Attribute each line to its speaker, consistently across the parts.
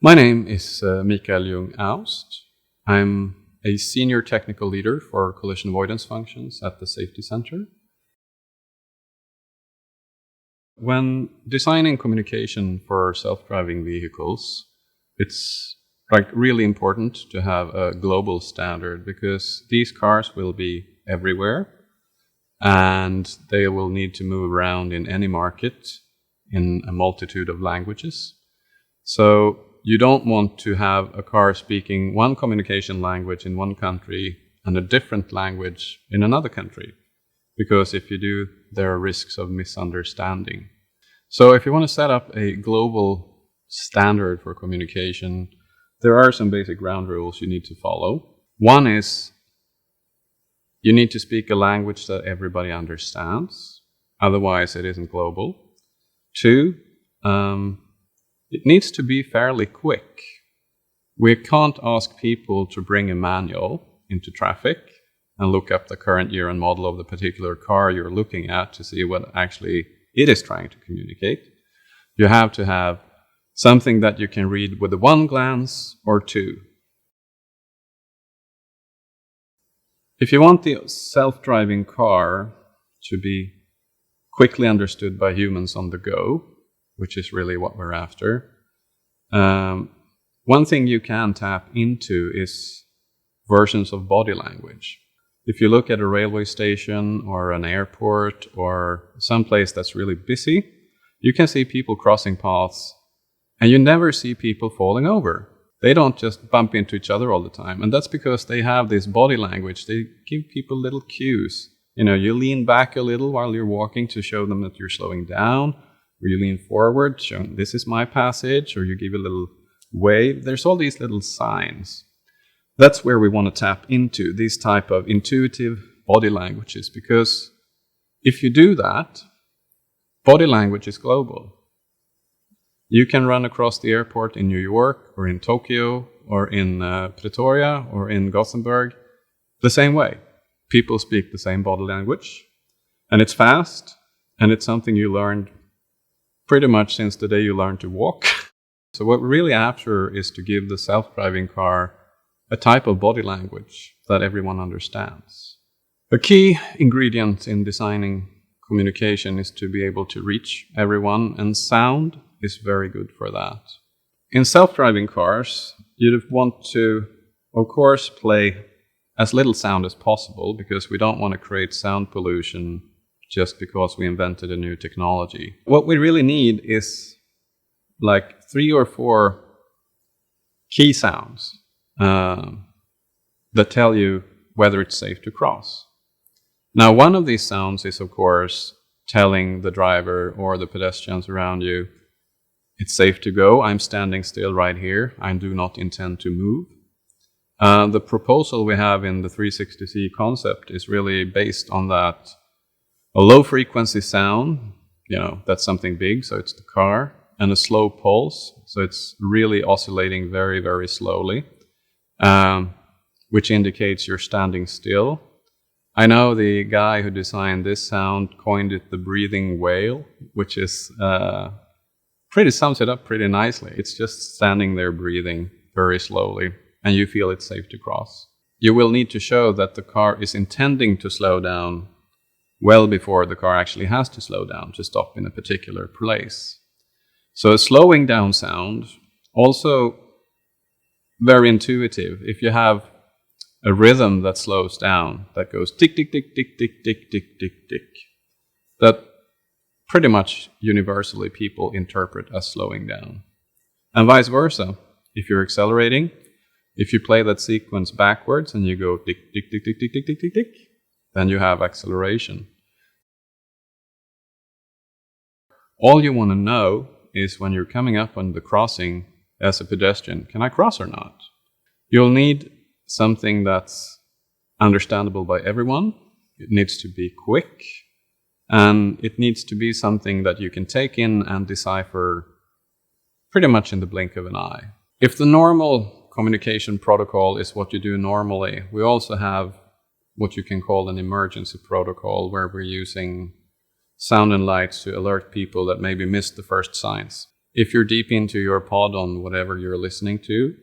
Speaker 1: My name is Mikael Jung Aust. I'm a senior technical leader for collision avoidance functions at the Safety Center. When designing communication for self-driving vehicles, it's really important to have a global standard because these cars will be everywhere and they will need to move around in any market in a multitude of languages. So you don't want to have a car speaking one communication language in one country and a different language in another country, because if you do, there are risks of misunderstanding. So if you want to set up a global standard for communication, there are some basic ground rules you need to follow. One is you need to speak a language that everybody understands, otherwise it isn't global. Two, it needs to be fairly quick. We can't ask people to bring a manual into traffic and look up the current year and model of the particular car you're looking at to see what actually it is trying to communicate. You have to have something that you can read with a one glance or two. If you want the self-driving car to be quickly understood by humans on the go, which is really what we're after, one thing you can tap into is versions of body language. If you look at a railway station or an airport or someplace that's really busy, you can see people crossing paths and you never see people falling over. They don't just bump into each other all the time. And that's because they have this body language. They give people little cues. You lean back a little while you're walking to show them that you're slowing down, or you lean forward, showing this is my passage, or you give a little wave. There's all these little signs. That's where we want to tap into these type of intuitive body languages, because if you do that, body language is global. You can run across the airport in New York or in Tokyo or in Pretoria or in Gothenburg the same way. People speak the same body language, and it's fast, and it's something you learned pretty much since the day you learned to walk. So what we're really after is to give the self-driving car a type of body language that everyone understands. A key ingredient in designing communication is to be able to reach everyone, and sound is very good for that. In self-driving cars, you'd want to, of course, play as little sound as possible, because we don't want to create sound pollution just because we invented a new technology. What we really need is like 3 or 4 key sounds that tell you whether it's safe to cross. Now, one of these sounds is, of course, telling the driver or the pedestrians around you, it's safe to go, I'm standing still right here, I do not intend to move. The proposal we have in the 360C concept is really based on that. A low frequency sound, that's something big, so it's the car, and a slow pulse, so it's really oscillating very, very slowly, which indicates you're standing still. I know the guy who designed this sound coined it the breathing whale, which is sums it up pretty nicely. It's just standing there breathing very slowly, and you feel it's safe to cross. You will need to show that the car is intending to slow down well before the car actually has to slow down to stop in a particular place. So a slowing down sound, also very intuitive. If you have a rhythm that slows down, that goes tick, tick, tick, tick, tick, tick, tick, tick, tick, that pretty much universally people interpret as slowing down. And vice versa. If you're accelerating, if you play that sequence backwards and you go tick, tick, tick, tick, tick, tick, tick, tick, tick, then you have acceleration. All you want to know is when you're coming up on the crossing as a pedestrian, can I cross or not? You'll need something that's understandable by everyone. It needs to be quick, and it needs to be something that you can take in and decipher pretty much in the blink of an eye. If the normal communication protocol is what you do normally, we also have what you can call an emergency protocol, where we're using sound and lights to alert people that maybe missed the first signs. if you're deep into your pod on whatever you're listening to,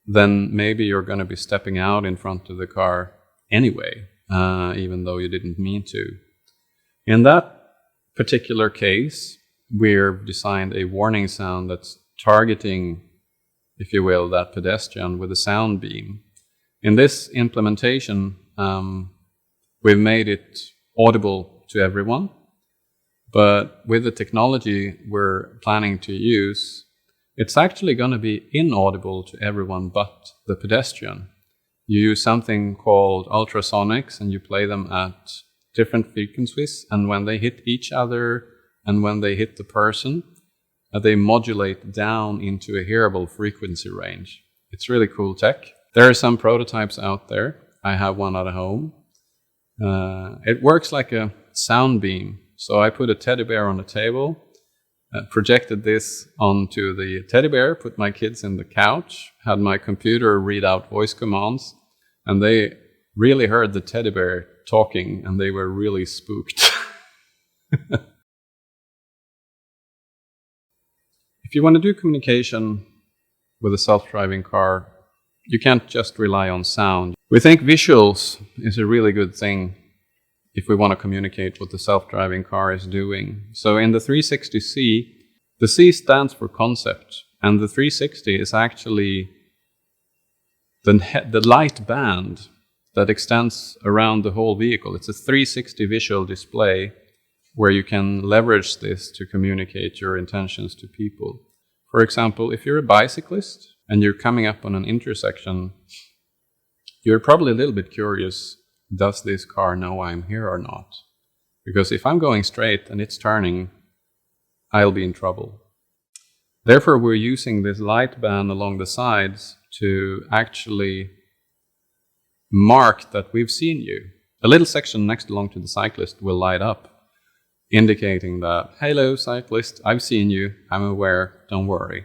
Speaker 1: then maybe you're going to be stepping out in front of the car anyway, even though you didn't mean to. In that particular case, we've designed a warning sound that's targeting, if you will, that pedestrian with a sound beam. In this implementation, we've made it audible to everyone, but with the technology we're planning to use, it's actually going to be inaudible to everyone but the pedestrian. You use something called ultrasonics and you play them at different frequencies, and when they hit each other and when they hit the person, they modulate down into a hearable frequency range. It's really cool tech. There are some prototypes out there. I have one at home. It works like a sound beam. So I put a teddy bear on the table, projected this onto the teddy bear, put my kids in the couch, had my computer read out voice commands, and they really heard the teddy bear talking, and they were really spooked. If you want to do communication with a self-driving car, you can't just rely on sound. We think visuals is a really good thing if we want to communicate what the self-driving car is doing. So in the 360C, the C stands for concept, and the 360 is actually the light band that extends around the whole vehicle. It's a 360 visual display where you can leverage this to communicate your intentions to people. For example, if you're a bicyclist and you're coming up on an intersection, you're probably a little bit curious, does this car know I'm here or not? Because if I'm going straight and it's turning, I'll be in trouble. Therefore, we're using this light band along the sides to actually mark that we've seen you. A little section next along to the cyclist will light up, indicating that, hello cyclist, I've seen you, I'm aware, don't worry.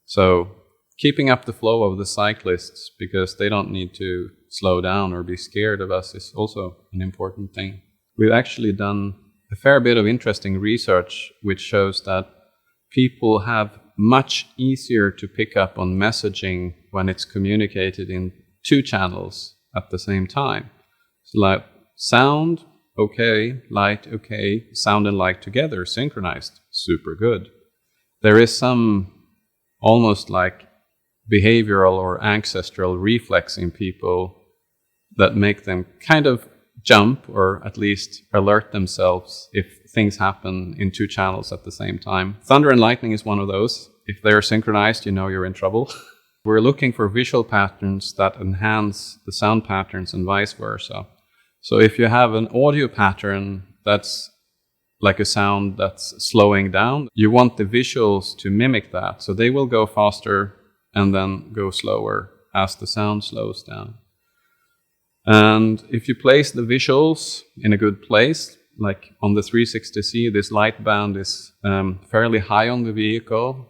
Speaker 1: So keeping up the flow of the cyclists, because they don't need to slow down or be scared of us, is also an important thing. We've actually done a fair bit of interesting research which shows that people have much easier to pick up on messaging when it's communicated in two channels at the same time. So like sound, okay, light, okay, sound and light together, synchronized, super good. There is some almost like behavioral or ancestral reflex in people that make them kind of jump or at least alert themselves if things happen in two channels at the same time. Thunder and lightning is one of those. If they're synchronized, you know you're in trouble. We're looking for visual patterns that enhance the sound patterns and vice versa. So if you have an audio pattern that's like a sound that's slowing down, you want the visuals to mimic that. So they will go faster and then go slower as the sound slows down. And if you place the visuals in a good place, like on the 360C, this light band is fairly high on the vehicle.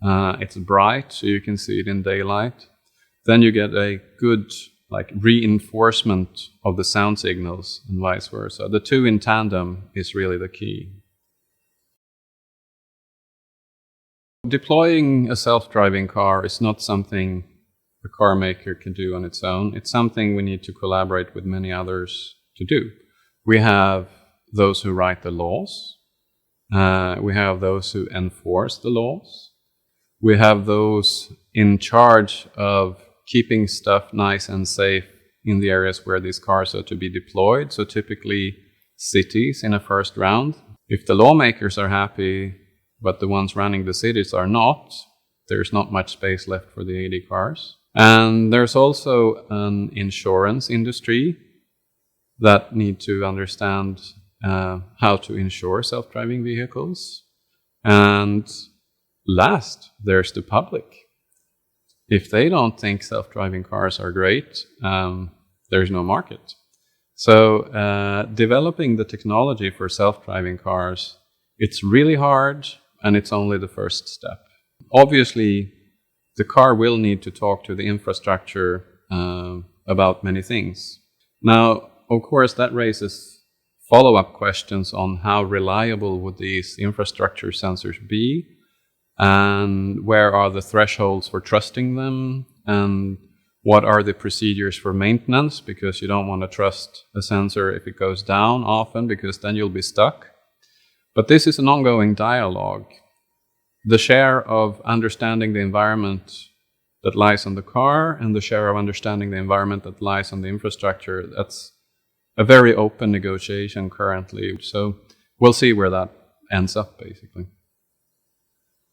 Speaker 1: It's bright, so you can see it in daylight. Then you get a good like reinforcement of the sound signals and vice versa. The two in tandem is really the key. Deploying a self-driving car is not something a car maker can do on its own. It's something we need to collaborate with many others to do. We have those who write the laws. We have those who enforce the laws. We have those in charge of keeping stuff nice and safe in the areas where these cars are to be deployed. So typically cities in a first round. If the lawmakers are happy, but the ones running the cities are not, there's not much space left for the AD cars. And there's also an insurance industry that need to understand how to insure self-driving vehicles. And last, there's the public. If they don't think self-driving cars are great, there's no market. So developing the technology for self-driving cars, it's really hard, and it's only the first step. Obviously, the car will need to talk to the infrastructure about many things. Now, of course, that raises follow-up questions on how reliable would these infrastructure sensors be, and where are the thresholds for trusting them, and what are the procedures for maintenance, because you don't want to trust a sensor if it goes down often, because then you'll be stuck. But this is an ongoing dialogue. The share of understanding the environment that lies on the car and the share of understanding the environment that lies on the infrastructure, that's a very open negotiation currently. So we'll see where that ends up, basically.